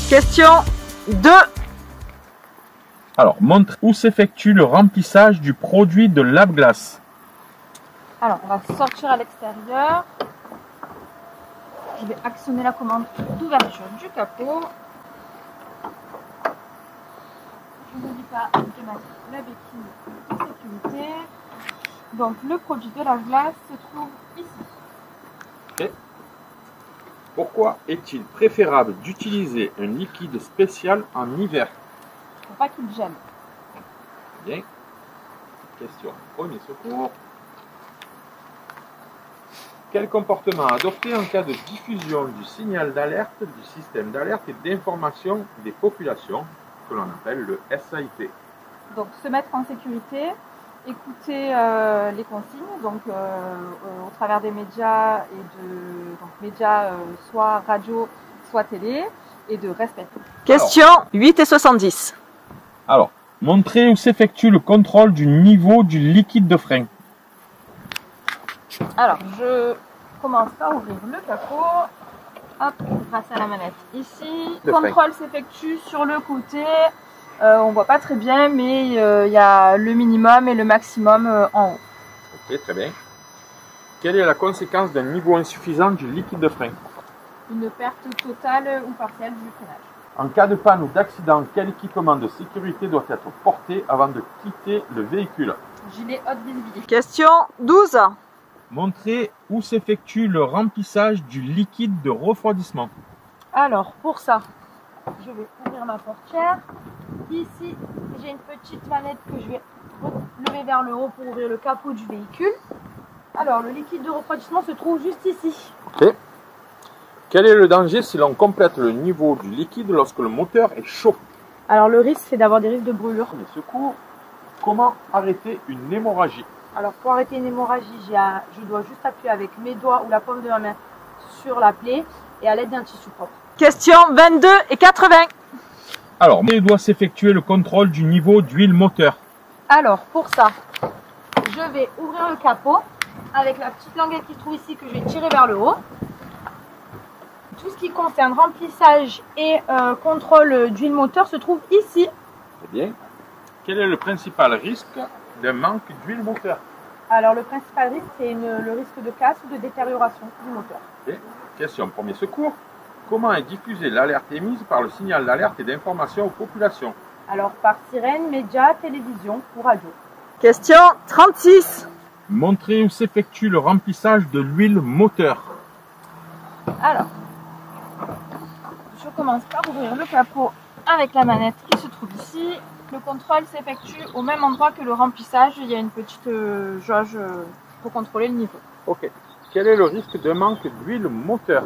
Question 2. Alors, montre où s'effectue le remplissage du produit de lave-glace. Alors, on va sortir à l'extérieur. Je vais actionner la commande d'ouverture du capot. Je n'oublie pas de mettre la béquille de sécurité. Donc, le produit de lave-glace se trouve ici. Et pourquoi est-il préférable d'utiliser un liquide spécial en hiver? Pour pas qu'il gèle. Bien. Question premier secours. Quel comportement adopter en cas de diffusion du signal d'alerte du système d'alerte et d'information des populations, que l'on appelle le SAIP? Donc, se mettre en sécurité, écouter les consignes, donc au travers des médias soit radio, soit télé, et de respecter. Question 8 et 70. Alors, montrer où s'effectue le contrôle du niveau du liquide de frein. Alors, je commence par ouvrir le capot. Hop, grâce à la manette ici. Le contrôle s'effectue sur le côté. On voit pas très bien, mais il y a le minimum et le maximum en haut. Ok, très bien. Quelle est la conséquence d'un niveau insuffisant du liquide de frein? Une perte totale ou partielle du freinage. En cas de panne ou d'accident, quel équipement de sécurité doit être porté avant de quitter le véhicule? Gilet haute visibilité. Question 12. Montrer où s'effectue le remplissage du liquide de refroidissement. Alors, pour ça, je vais ouvrir ma portière. Ici, j'ai une petite manette que je vais lever vers le haut pour ouvrir le capot du véhicule. Alors, le liquide de refroidissement se trouve juste ici. Ok. Quel est le danger si l'on complète le niveau du liquide lorsque le moteur est chaud? Alors, le risque, c'est d'avoir des risques de brûlure. Premier secours. Comment arrêter une hémorragie? Alors, pour arrêter une hémorragie, je dois juste appuyer avec mes doigts ou la paume de ma main sur la plaie et à l'aide d'un tissu propre. Question 22 et 80. Alors, il doit s'effectuer le contrôle du niveau d'huile moteur. Alors, pour ça, je vais ouvrir le capot avec la petite languette qui se trouve ici que je vais tirer vers le haut. Tout ce qui concerne remplissage et contrôle d'huile moteur se trouve ici. Très bien. Quel est le principal risque d'un manque d'huile moteur? Alors, le principal risque, c'est le risque de casse ou de détérioration du moteur. Okay. Question premier secours. Comment est diffusée l'alerte émise par le signal d'alerte et d'information aux populations? Alors, par sirène, médias, télévision ou radio. Question 36. Montrer où s'effectue le remplissage de l'huile moteur. Alors, je commence par ouvrir le capot avec la manette qui se trouve ici. Le contrôle s'effectue au même endroit que le remplissage. Il y a une petite jauge pour contrôler le niveau. Ok. Quel est le risque de manque d'huile moteur?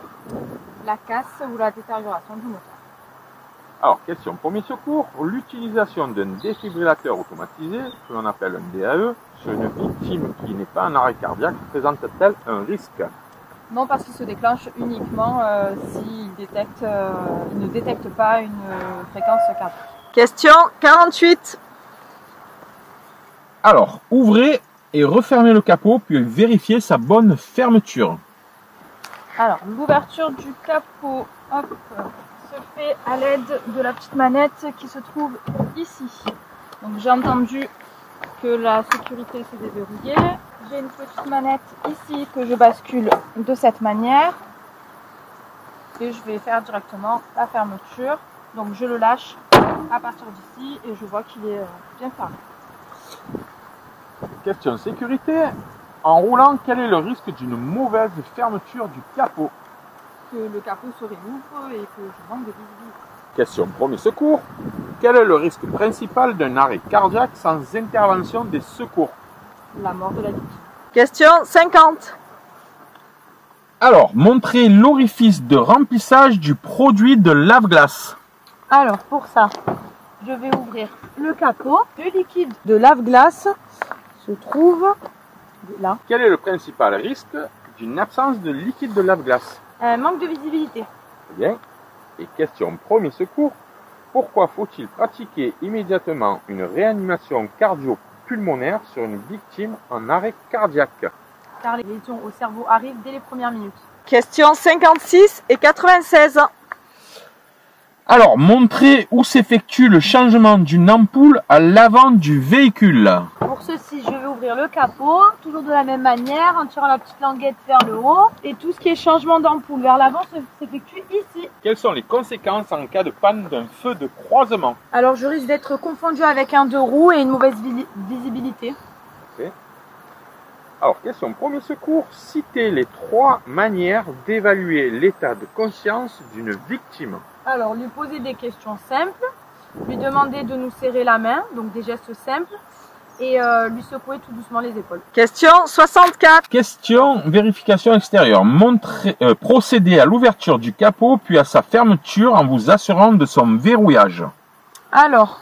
La casse ou la détérioration du moteur. Alors, question premier secours. L'utilisation d'un défibrillateur automatisé, que l'on appelle un DAE, sur une victime qui n'est pas en arrêt cardiaque, présente-t-elle un risque? Non, parce qu'il se déclenche uniquement s'il ne détecte pas une fréquence cardiaque. Question 48. Alors, ouvrez et refermez le capot, puis vérifiez sa bonne fermeture. Alors, l'ouverture du capot se fait à l'aide de la petite manette qui se trouve ici. Donc, j'ai entendu que la sécurité s'est déverrouillée. J'ai une petite manette ici que je bascule de cette manière. Et je vais faire directement la fermeture. Donc, je le lâche à partir d'ici et je vois qu'il est bien fermé. Question sécurité. En roulant, quel est le risque d'une mauvaise fermeture du capot? Que le capot se réouvre et que je manque de visibilité. Question premier secours. Quel est le risque principal d'un arrêt cardiaque sans intervention des secours? La mort de la victime. Question 50. Alors, montrez l'orifice de remplissage du produit de lave-glace. Alors, pour ça, je vais ouvrir le capot. Le liquide de lave-glace se trouve là. Quel est le principal risque d'une absence de liquide de lave-glace? Manque de visibilité. Très bien. Et question premier secours. Pourquoi faut-il pratiquer immédiatement une réanimation cardio-pulmonaire sur une victime en arrêt cardiaque? Car les lésions au cerveau arrivent dès les premières minutes. Question 56 et 96. Alors, montrez où s'effectue le changement d'une ampoule à l'avant du véhicule. Pour ceci, je vais ouvrir le capot, toujours de la même manière, en tirant la petite languette vers le haut. Et tout ce qui est changement d'ampoule vers l'avant s'effectue ici. Quelles sont les conséquences en cas de panne d'un feu de croisement? Alors, je risque d'être confondu avec un deux roues et une mauvaise visibilité. Okay. Alors, question premier secours. Citez les 3 manières d'évaluer l'état de conscience d'une victime. Alors, lui poser des questions simples, lui demander de nous serrer la main, donc des gestes simples, et lui secouer tout doucement les épaules. Question 64. Question vérification extérieure. Procédez à l'ouverture du capot puis à sa fermeture en vous assurant de son verrouillage. Alors,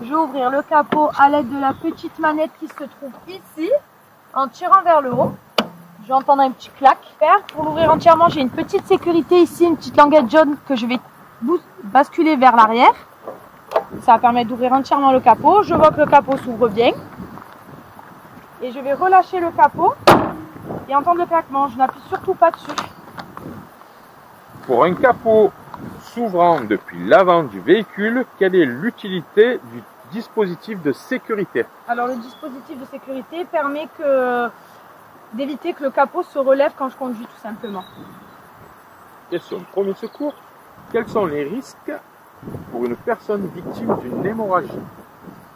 je vais ouvrir le capot à l'aide de la petite manette qui se trouve ici, en tirant vers le haut. Je vais entendre un petit clac. Pour l'ouvrir entièrement, j'ai une petite sécurité ici, une petite languette jaune que je vais basculer vers l'arrière. Ça va permettre d'ouvrir entièrement le capot. Je vois que le capot s'ouvre bien. Et je vais relâcher le capot et entendre le claquement. Je n'appuie surtout pas dessus. Pour un capot s'ouvrant depuis l'avant du véhicule, quelle est l'utilité du dispositif de sécurité? Alors le dispositif de sécurité permet d'éviter que le capot se relève quand je conduis tout simplement. Question premier secours. Quels sont les risques pour une personne victime d'une hémorragie?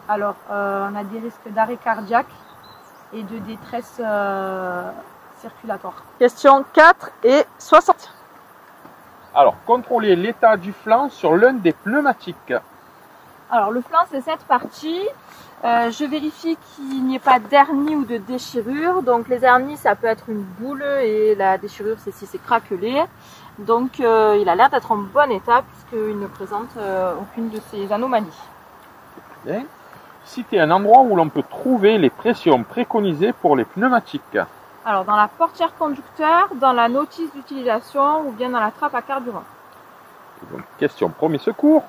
Alors on a des risques d'arrêt cardiaque et de détresse circulatoire. Question 4 et 60. Alors, contrôlez l'état du flanc sur l'un des pneumatiques. Alors le flanc c'est cette partie. Je vérifie qu'il n'y ait pas d'hernie ou de déchirure. Donc les hernies ça peut être une boule et la déchirure c'est si c'est craquelé. Donc il a l'air d'être en bon état puisqu'il ne présente aucune de ces anomalies. Bien. Citez un endroit où l'on peut trouver les pressions préconisées pour les pneumatiques. Alors dans la portière conducteur, dans la notice d'utilisation ou bien dans la trappe à carburant. Donc, question premier secours.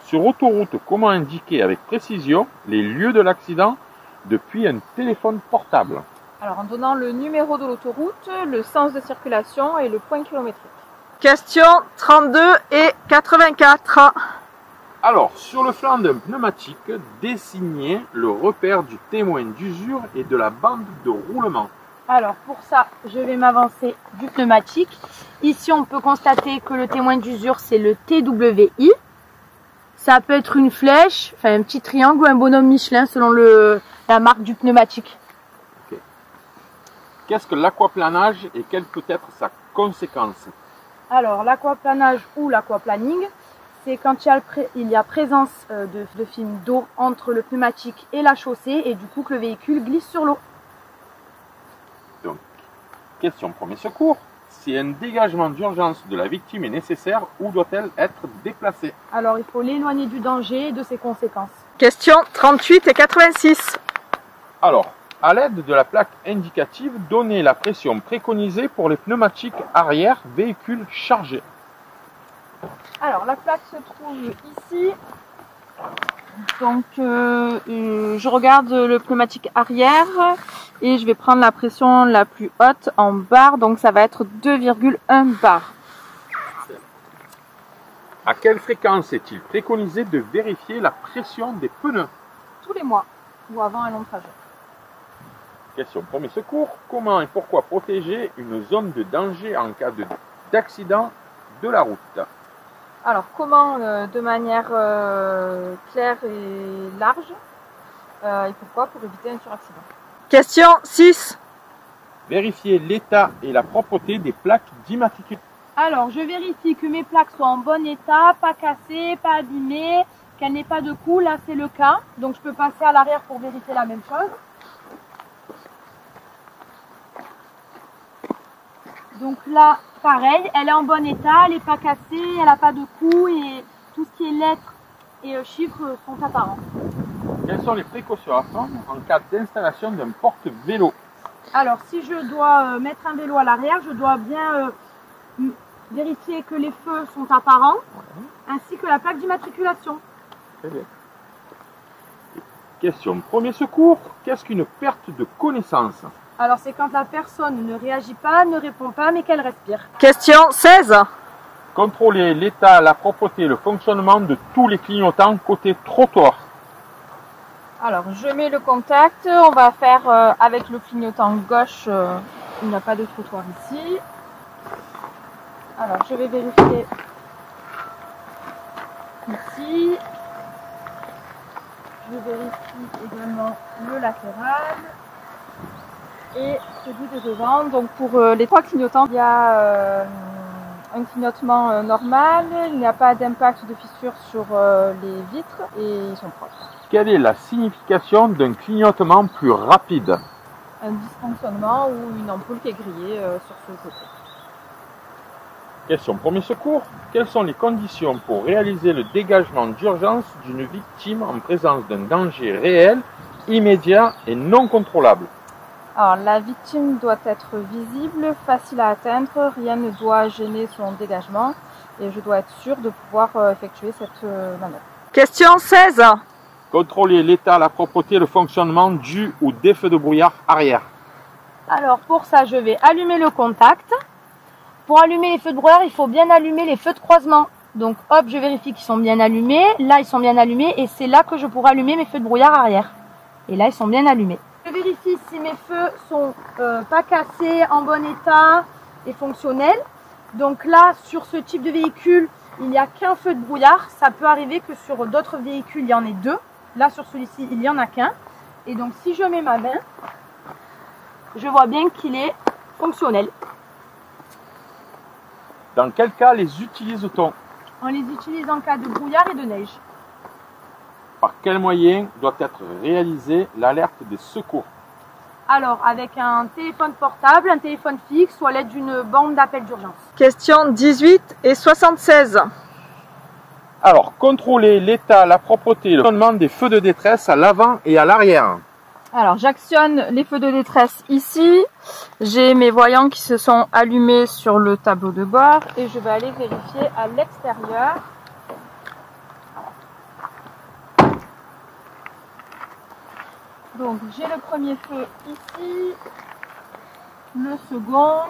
Sur autoroute, comment indiquer avec précision les lieux de l'accident depuis un téléphone portable? Alors en donnant le numéro de l'autoroute, le sens de circulation et le point kilométrique. Question 32 et 84. Alors, sur le flanc d'un pneumatique, dessinez le repère du témoin d'usure et de la bande de roulement. Alors pour ça, je vais m'avancer du pneumatique. Ici, on peut constater que le témoin d'usure, c'est le TWI. Ça peut être une flèche, enfin un petit triangle ou un bonhomme Michelin selon la marque du pneumatique. Okay. Qu'est-ce que l'aquaplanage et quelle peut être sa conséquence? Alors l'aquaplanage ou l'aquaplaning, c'est quand il y a présence de film d'eau entre le pneumatique et la chaussée et du coup que le véhicule glisse sur l'eau. Donc, question premier secours. Si un dégagement d'urgence de la victime est nécessaire, où doit-elle être déplacée? Alors il faut l'éloigner du danger et de ses conséquences. Question 38 et 86. Alors, à l'aide de la plaque indicative, donnez la pression préconisée pour les pneumatiques arrière véhicules chargés. Alors la plaque se trouve ici. Donc je regarde le pneumatique arrière et je vais prendre la pression la plus haute en bar, donc ça va être 2,1 bar. À quelle fréquence est-il préconisé de vérifier la pression des pneus? Tous les mois ou avant un long trajet. Question premier secours. Comment et pourquoi protéger une zone de danger en cas d'accident de la route? Alors comment de manière claire et large et pourquoi? Pour éviter un suraccident. Question 6. Vérifier l'état et la propreté des plaques d'immatriculation. Alors je vérifie que mes plaques soient en bon état, pas cassées, pas abîmées, qu'elles n'aient pas de coups, là c'est le cas. Donc je peux passer à l'arrière pour vérifier la même chose. Donc là, pareil, elle est en bon état, elle n'est pas cassée, elle n'a pas de coups et tout ce qui est lettres et chiffres sont apparents. Quelles sont les précautions à prendre en cas d'installation d'un porte-vélo? Alors si je dois mettre un vélo à l'arrière, je dois bien vérifier que les feux sont apparents, ainsi que la plaque d'immatriculation. Très bien. Question premier secours. Qu'est-ce qu'une perte de connaissance? Alors c'est quand la personne ne réagit pas, ne répond pas, mais qu'elle respire. Question 16. Contrôler l'état, la propreté, le fonctionnement de tous les clignotants côté trottoir. Alors, je mets le contact. On va faire avec le clignotant gauche. Il n'y a pas de trottoir ici. Alors, je vais vérifier ici. Je vérifie également le latéral et celui de devant. Donc, pour les trois clignotants, il y a un clignotement normal. Il n'y a pas d'impact de fissure sur les vitres et ils sont propres. Quelle est la signification d'un clignotement plus rapide? Un dysfonctionnement ou une ampoule qui est grillée sur ce côté. Question premier secours. Quelles sont les conditions pour réaliser le dégagement d'urgence d'une victime en présence d'un danger réel, immédiat et non contrôlable? Alors, la victime doit être visible, facile à atteindre, rien ne doit gêner son dégagement et je dois être sûre de pouvoir effectuer cette manœuvre. Question 16. Contrôler l'état, la propreté, le fonctionnement du ou des feux de brouillard arrière. Alors pour ça, je vais allumer le contact. Pour allumer les feux de brouillard, il faut bien allumer les feux de croisement. Donc hop, je vérifie qu'ils sont bien allumés. Là, ils sont bien allumés et c'est là que je pourrai allumer mes feux de brouillard arrière. Et là, ils sont bien allumés. Je vérifie si mes feux sont pas cassés, en bon état et fonctionnels. Donc là, sur ce type de véhicule, il n'y a qu'un feu de brouillard. Ça peut arriver que sur d'autres véhicules, il y en ait deux. Là, sur celui-ci, il n'y en a qu'un. Et donc, si je mets ma main, je vois bien qu'il est fonctionnel. Dans quel cas les utilise-t-on? On les utilise en cas de brouillard et de neige. Par quel moyen doit être réalisée l'alerte des secours? Alors, avec un téléphone portable, un téléphone fixe ou à l'aide d'une borne d'appel d'urgence. Question 18 et 76. Alors, contrôler l'état, la propreté, le fonctionnement des feux de détresse à l'avant et à l'arrière. Alors, j'actionne les feux de détresse ici. J'ai mes voyants qui se sont allumés sur le tableau de bord et je vais aller vérifier à l'extérieur. Donc, j'ai le premier feu ici, le second,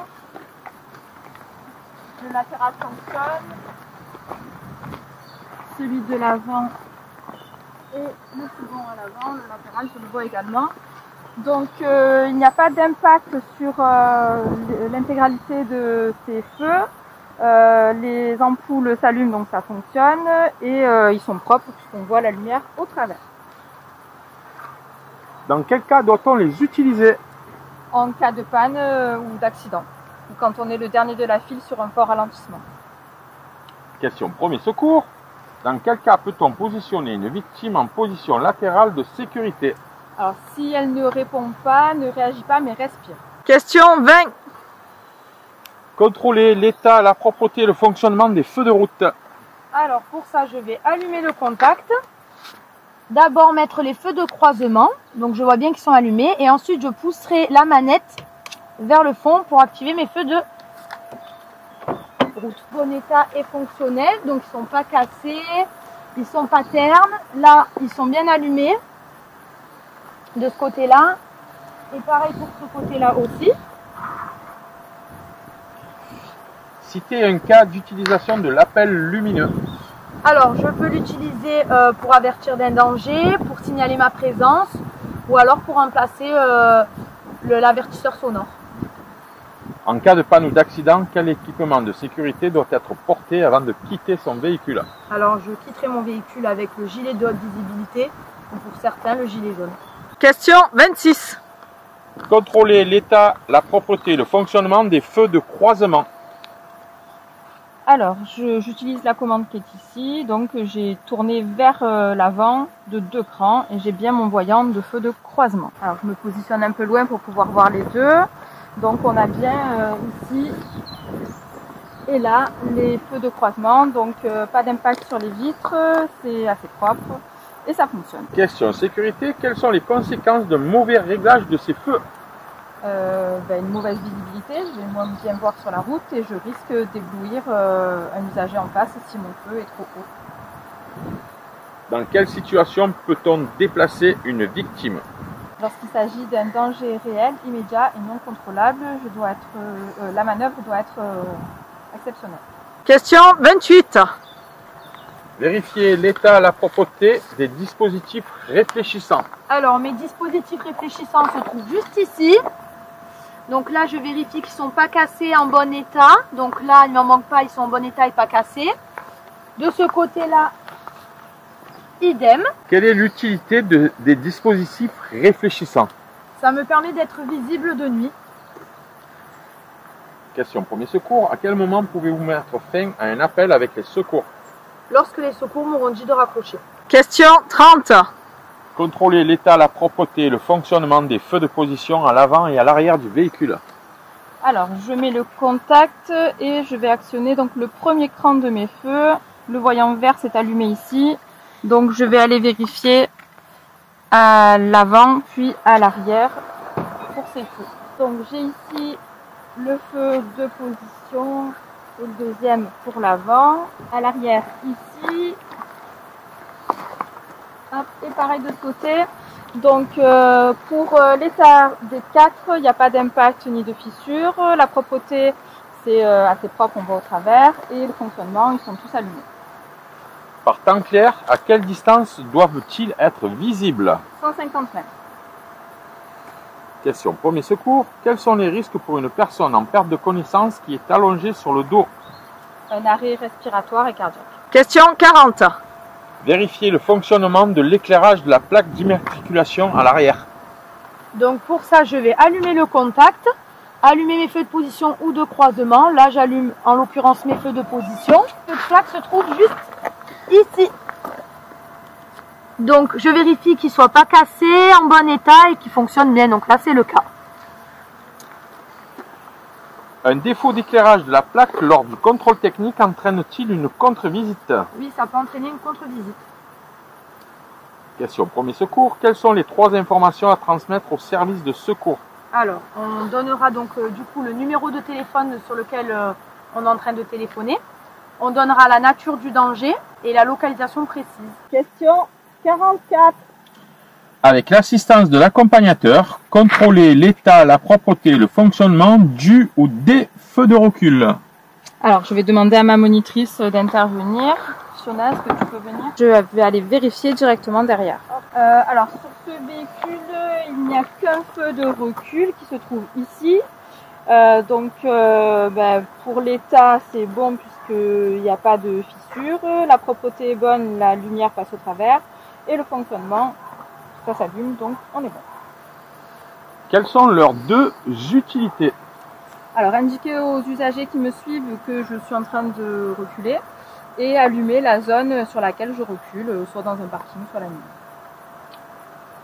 le latéral fonctionne, celui de l'avant et le second à l'avant, le latéral je le vois également. Donc il n'y a pas d'impact sur l'intégralité de ces feux. Les ampoules s'allument donc ça fonctionne et ils sont propres puisqu'on voit la lumière au travers. Dans quel cas doit-on les utiliser? En cas de panne ou d'accident, ou quand on est le dernier de la file sur un fort ralentissement. Question premier secours. Dans quel cas peut-on positionner une victime en position latérale de sécurité? Alors si elle ne répond pas, ne réagit pas mais respire. Question 20. Contrôler l'état, la propreté, le fonctionnement des feux de route. Alors pour ça, je vais allumer le contact. D'abord mettre les feux de croisement, donc je vois bien qu'ils sont allumés, et ensuite je pousserai la manette vers le fond pour activer mes feux de route. Bon état et fonctionnel, donc ils sont pas cassés, ils sont pas ternes. Là, ils sont bien allumés de ce côté-là, et pareil pour ce côté-là aussi. Citez un cas d'utilisation de l'appel lumineux. Alors, je peux l'utiliser pour avertir d'un danger, pour signaler ma présence, ou alors pour remplacer l'avertisseur sonore. En cas de panne ou d'accident, quel équipement de sécurité doit être porté avant de quitter son véhicule? Alors, je quitterai mon véhicule avec le gilet de haute visibilité, ou pour certains, le gilet jaune. Question 26. Contrôler l'état, la propreté, le fonctionnement des feux de croisement. Alors, j'utilise la commande qui est ici, donc j'ai tourné vers l'avant de 2 crans et j'ai bien mon voyant de feu de croisement. Alors, je me positionne un peu loin pour pouvoir voir les deux. Donc, on a bien ici et là les feux de croisement, donc pas d'impact sur les vitres, c'est assez propre et ça fonctionne. Question sécurité, quelles sont les conséquences d'un mauvais réglage de ces feux? Une mauvaise visibilité, je vais moins bien voir sur la route et je risque d'éblouir un usager en face si mon feu est trop haut. Dans quelle situation peut-on déplacer une victime? Lorsqu'il s'agit d'un danger réel, immédiat et non contrôlable, la manœuvre doit être exceptionnelle. Question 28. Vérifiez l'état, la propreté des dispositifs réfléchissants. Alors, mes dispositifs réfléchissants se trouvent juste ici. Donc là, je vérifie qu'ils ne sont pas cassés, en bon état. Donc là, il ne m'en manque pas, ils sont en bon état et pas cassés. De ce côté-là, idem. Quelle est l'utilité des dispositifs réfléchissants? Ça me permet d'être visible de nuit. Question premier secours. À quel moment pouvez-vous mettre fin à un appel avec les secours? Lorsque les secours m'auront dit de raccrocher. Question 30. Contrôlez l'état, la propreté et le fonctionnement des feux de position à l'avant et à l'arrière du véhicule. Alors, je mets le contact et je vais actionner donc le premier cran de mes feux. Le voyant vert s'est allumé ici. Donc, je vais aller vérifier à l'avant puis à l'arrière pour ces feux. Donc, j'ai ici le feu de position et le deuxième pour l'avant. À l'arrière ici. Hop, et pareil de ce côté. Donc pour l'état des 4, il n'y a pas d'impact ni de fissure. La propreté, c'est assez propre, on voit au travers. Et le fonctionnement, ils sont tous allumés. Par temps clair, à quelle distance doivent-ils être visibles? 150 mètres. Question premier secours. Quels sont les risques pour une personne en perte de connaissance qui est allongée sur le dos? Un arrêt respiratoire et cardiaque. Question 40. Vérifiez le fonctionnement de l'éclairage de la plaque d'immatriculation à l'arrière. Donc pour ça, je vais allumer le contact, allumer mes feux de position ou de croisement. Là, j'allume en l'occurrence mes feux de position. Le plaque se trouve juste ici. Donc je vérifie qu'ils ne soient pas cassés, en bon état et qu'ils fonctionnent bien. Donc là, c'est le cas. Un défaut d'éclairage de la plaque lors du contrôle technique entraîne-t-il une contre-visite? Oui, ça peut entraîner une contre-visite. Question premier secours. Quelles sont les 3 informations à transmettre au service de secours? Alors, on donnera donc du coup le numéro de téléphone sur lequel on est en train de téléphoner. On donnera la nature du danger et la localisation précise. Question 44. Avec l'assistance de l'accompagnateur, contrôlez l'état, la propreté et le fonctionnement du ou des feux de recul. Alors, je vais demander à ma monitrice d'intervenir. Fiona, est-ce que tu peux venir? Je vais aller vérifier directement derrière. Alors, sur ce véhicule, il n'y a qu'un feu de recul qui se trouve ici. Pour l'état, c'est bon puisqu'il n'y a pas de fissure. La propreté est bonne, la lumière passe au travers. Et le fonctionnement, ça s'allume, donc on est bon. Quelles sont leurs 2 utilités? Alors, indiquer aux usagers qui me suivent que je suis en train de reculer et allumer la zone sur laquelle je recule, soit dans un parking, soit la nuit.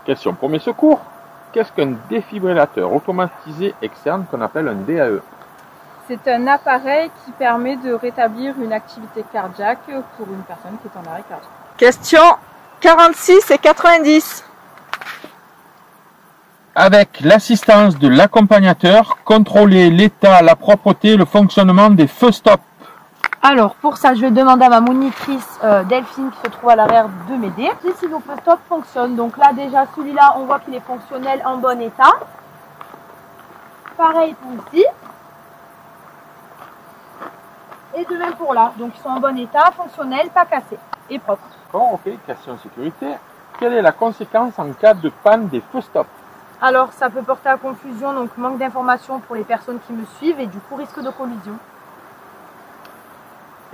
Question premier secours. Qu'est-ce qu'un défibrillateur automatisé externe qu'on appelle un DAE? C'est un appareil qui permet de rétablir une activité cardiaque pour une personne qui est en arrêt cardiaque. Question 46 et 90. Avec l'assistance de l'accompagnateur, contrôlez l'état, la propreté et le fonctionnement des feux stop. Alors pour ça, je vais demander à ma monitrice Delphine qui se trouve à l'arrière de m'aider. Si nos feux stop fonctionnent, donc là déjà celui-là, on voit qu'il est fonctionnel en bon état. Pareil pour ici. Et de même pour là, donc ils sont en bon état, fonctionnels, pas cassés et propres. Bon, ok, question sécurité. Quelle est la conséquence en cas de panne des feux stop? Alors ça peut porter à confusion, donc manque d'informations pour les personnes qui me suivent et du coup risque de collision.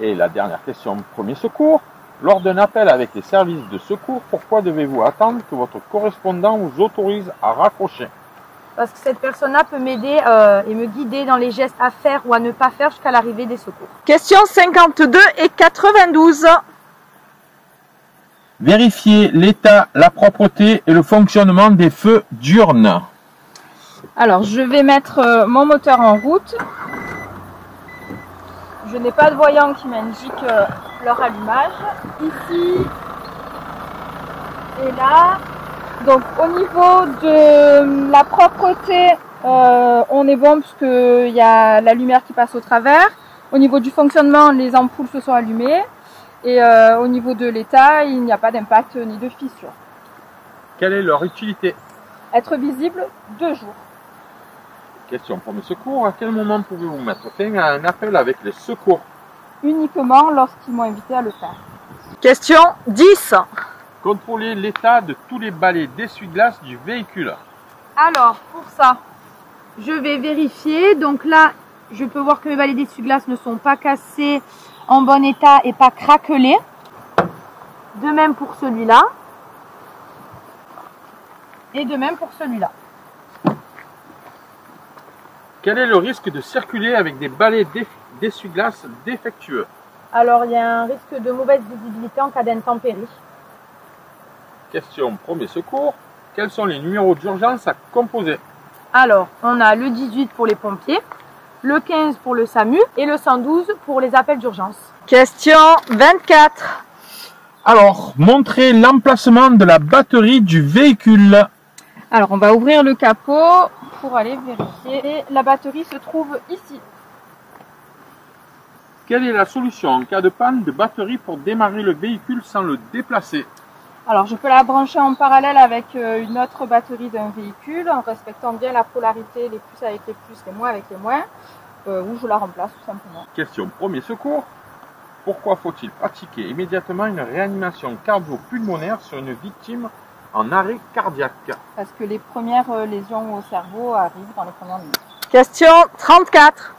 Et la dernière question, premier secours. Lors d'un appel avec les services de secours, pourquoi devez-vous attendre que votre correspondant vous autorise à raccrocher? Parce que cette personne-là peut m'aider et me guider dans les gestes à faire ou à ne pas faire jusqu'à l'arrivée des secours. Question 52 et 92. Vérifiez l'état, la propreté et le fonctionnement des feux diurnes. Alors, je vais mettre mon moteur en route. Je n'ai pas de voyant qui m'indique leur allumage. Ici et là. Donc, au niveau de la propreté, on est bon puisqu'il y a la lumière qui passe au travers. Au niveau du fonctionnement, les ampoules se sont allumées. Et au niveau de l'état, il n'y a pas d'impact ni de fissure. Quelle est leur utilité? Être visible 2 jours. Question premier secours. À quel moment pouvez-vous mettre fin à un appel avec les secours? uniquement lorsqu'ils m'ont invité à le faire. Question 10. Contrôler l'état de tous les balais d'essuie-glace du véhicule. Alors, pour ça, je vais vérifier. Donc là, je peux voir que mes balais d'essuie-glace ne sont pas cassés, en bon état et pas craquelés. De même pour celui-là. Et de même pour celui-là. Quel est le risque de circuler avec des balais d'essuie-glace défectueux? Alors, il y a un risque de mauvaise visibilité en cas d'intempérie. Question premier secours. Quels sont les numéros d'urgence à composer? Alors, on a le 18 pour les pompiers, le 15 pour le SAMU et le 112 pour les appels d'urgence. Question 24. Alors, montrez l'emplacement de la batterie du véhicule. Alors, on va ouvrir le capot pour aller vérifier. Et la batterie se trouve ici. Quelle est la solution en cas de panne de batterie pour démarrer le véhicule sans le déplacer? Alors, je peux la brancher en parallèle avec une autre batterie d'un véhicule en respectant bien la polarité, les plus avec les plus, les moins avec les moins, ou je la remplace tout simplement. Question premier secours. Pourquoi faut-il pratiquer immédiatement une réanimation cardio-pulmonaire sur une victime en arrêt cardiaque? Parce que les premières lésions au cerveau arrivent dans les premières minutes. Question 34.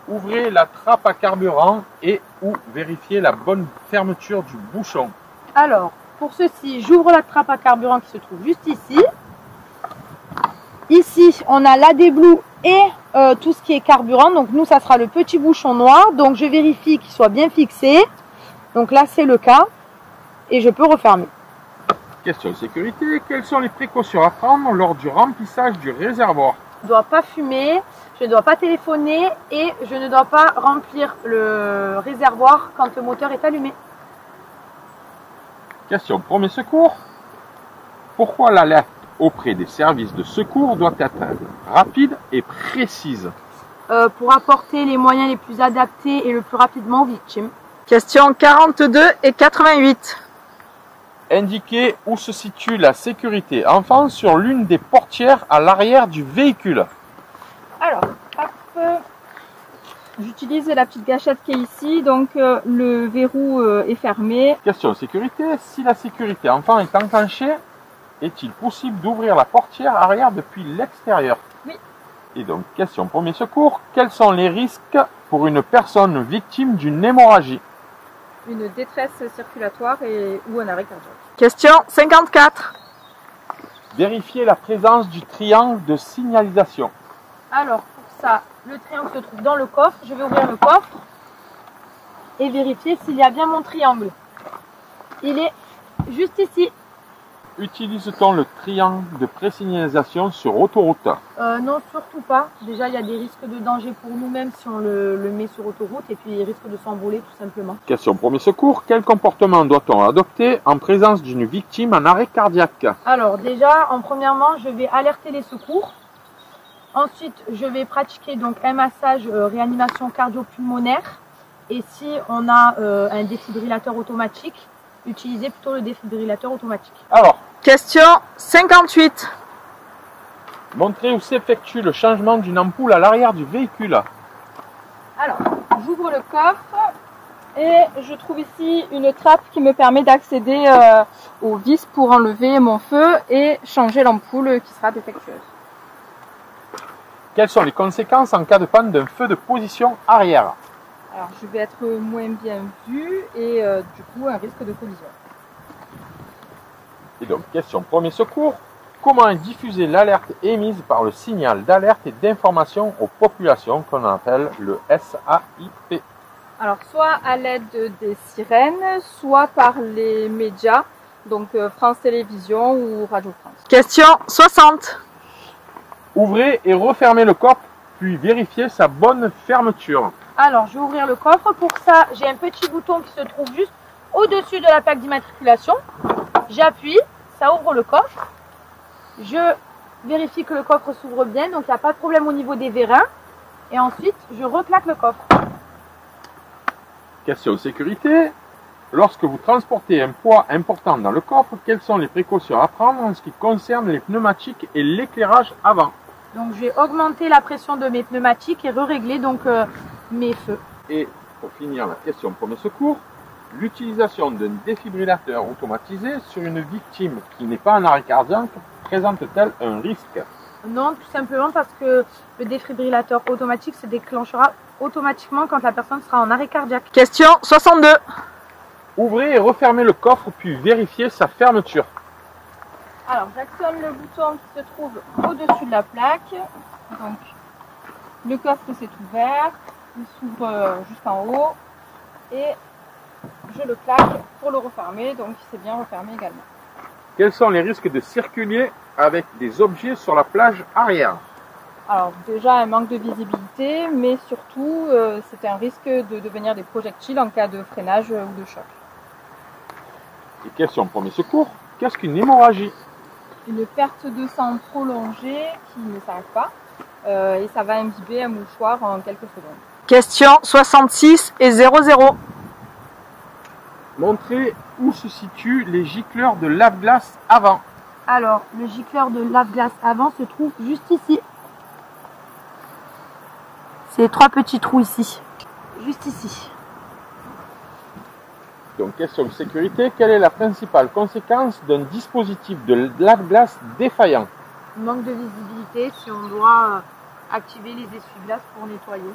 Ouvrez la trappe à carburant et ou vérifiez la bonne fermeture du bouchon. Alors, pour ceci, j'ouvre la trappe à carburant qui se trouve juste ici. Ici, on a l'AD-Blue et tout ce qui est carburant. Donc nous, ça sera le petit bouchon noir. Donc je vérifie qu'il soit bien fixé. Donc là, c'est le cas. Et je peux refermer. Question sécurité. Quelles sont les précautions à prendre lors du remplissage du réservoir? Je ne dois pas fumer, je ne dois pas téléphoner et je ne dois pas remplir le réservoir quand le moteur est allumé. Question premier secours. Pourquoi l'alerte auprès des services de secours doit être rapide et précise? Pour apporter les moyens les plus adaptés et le plus rapidement aux victimes. Question 42 et 88. Indiquez où se situe la sécurité enfant sur l'une des portières à l'arrière du véhicule. Alors, hop, j'utilise la petite gâchette qui est ici, donc le verrou est fermé. Question sécurité. Si la sécurité enfant est enclenchée, est-il possible d'ouvrir la portière arrière depuis l'extérieur? Oui. Et donc, question premier secours. Quels sont les risques pour une personne victime d'une hémorragie? Une détresse circulatoire ou un arrêt cardiaque. Question 54. Vérifiez la présence du triangle de signalisation. Alors, pour ça, le triangle se trouve dans le coffre. Je vais ouvrir le coffre et vérifier s'il y a bien mon triangle. Il est juste ici. Utilise-t-on le triangle de présignalisation sur autoroute? Non, surtout pas. Déjà, il y a des risques de danger pour nous-mêmes si on le met sur autoroute et puis il risque de s'envoler tout simplement. Question premier secours. Quel comportement doit-on adopter en présence d'une victime en arrêt cardiaque? Alors déjà, premièrement, je vais alerter les secours. Ensuite, je vais pratiquer donc un massage réanimation cardio-pulmonaire. Et si on a un défibrillateur automatique, utiliser plutôt le défibrillateur automatique. Alors, Question 58. montrez où s'effectue le changement d'une ampoule à l'arrière du véhicule. Alors, j'ouvre le coffre et je trouve ici une trappe qui me permet d'accéder aux vis pour enlever mon feu et changer l'ampoule qui sera défectueuse. Quelles sont les conséquences en cas de panne d'un feu de position arrière? Alors, je vais être moins bien vue et du coup, un risque de collision. Et donc, question premier secours. Comment est diffusée l'alerte émise par le signal d'alerte et d'information aux populations qu'on appelle le SAIP? Alors, soit à l'aide des sirènes, soit par les médias, donc France Télévisions ou Radio France. Question 60. Ouvrez et refermez le coffre, puis vérifiez sa bonne fermeture. Alors, je vais ouvrir le coffre. Pour ça, j'ai un petit bouton qui se trouve juste au-dessus de la plaque d'immatriculation. J'appuie, ça ouvre le coffre. Je vérifie que le coffre s'ouvre bien, donc il n'y a pas de problème au niveau des vérins. Et ensuite, je reclaque le coffre. Question sécurité. Lorsque vous transportez un poids important dans le coffre, quelles sont les précautions à prendre en ce qui concerne les pneumatiques et l'éclairage avant? Donc, je vais augmenter la pression de mes pneumatiques et régler donc mes feux. Et Pour finir la question premier secours, l'utilisation d'un défibrillateur automatisé sur une victime qui n'est pas en arrêt cardiaque présente-t-elle un risque? Non, tout simplement parce que le défibrillateur automatique se déclenchera automatiquement quand la personne sera en arrêt cardiaque. Question 62. Ouvrez et refermez le coffre puis vérifiez sa fermeture. Alors, j'actionne le bouton qui se trouve au-dessus de la plaque. Donc, le coffre s'est ouvert, il s'ouvre juste en haut et je le claque pour le refermer. Donc, il s'est bien refermé également. Quels sont les risques de circuler avec des objets sur la plage arrière? Alors, déjà un manque de visibilité, mais surtout, c'est un risque de devenir des projectiles en cas de freinage ou de choc. Et question premier secours, qu'est-ce qu'une hémorragie? Une perte de sang prolongée qui ne s'arrête pas et ça va imbiber un mouchoir en quelques secondes. Question 66 et 00. Montrez où se situent les gicleurs de lave-glace avant. Alors, le gicleur de lave-glace avant se trouve juste ici. C'est 3 petits trous ici. Juste ici. Donc, question de sécurité, quelle est la principale conséquence d'un dispositif de lave-glace défaillant? Manque de visibilité si on doit activer les essuie-glaces pour nettoyer.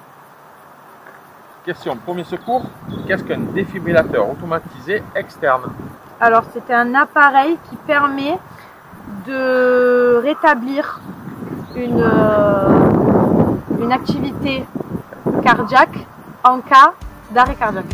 Question premier secours, qu'est-ce qu'un défibrillateur automatisé externe? Alors, c'est un appareil qui permet de rétablir une activité cardiaque en cas d'arrêt cardiaque.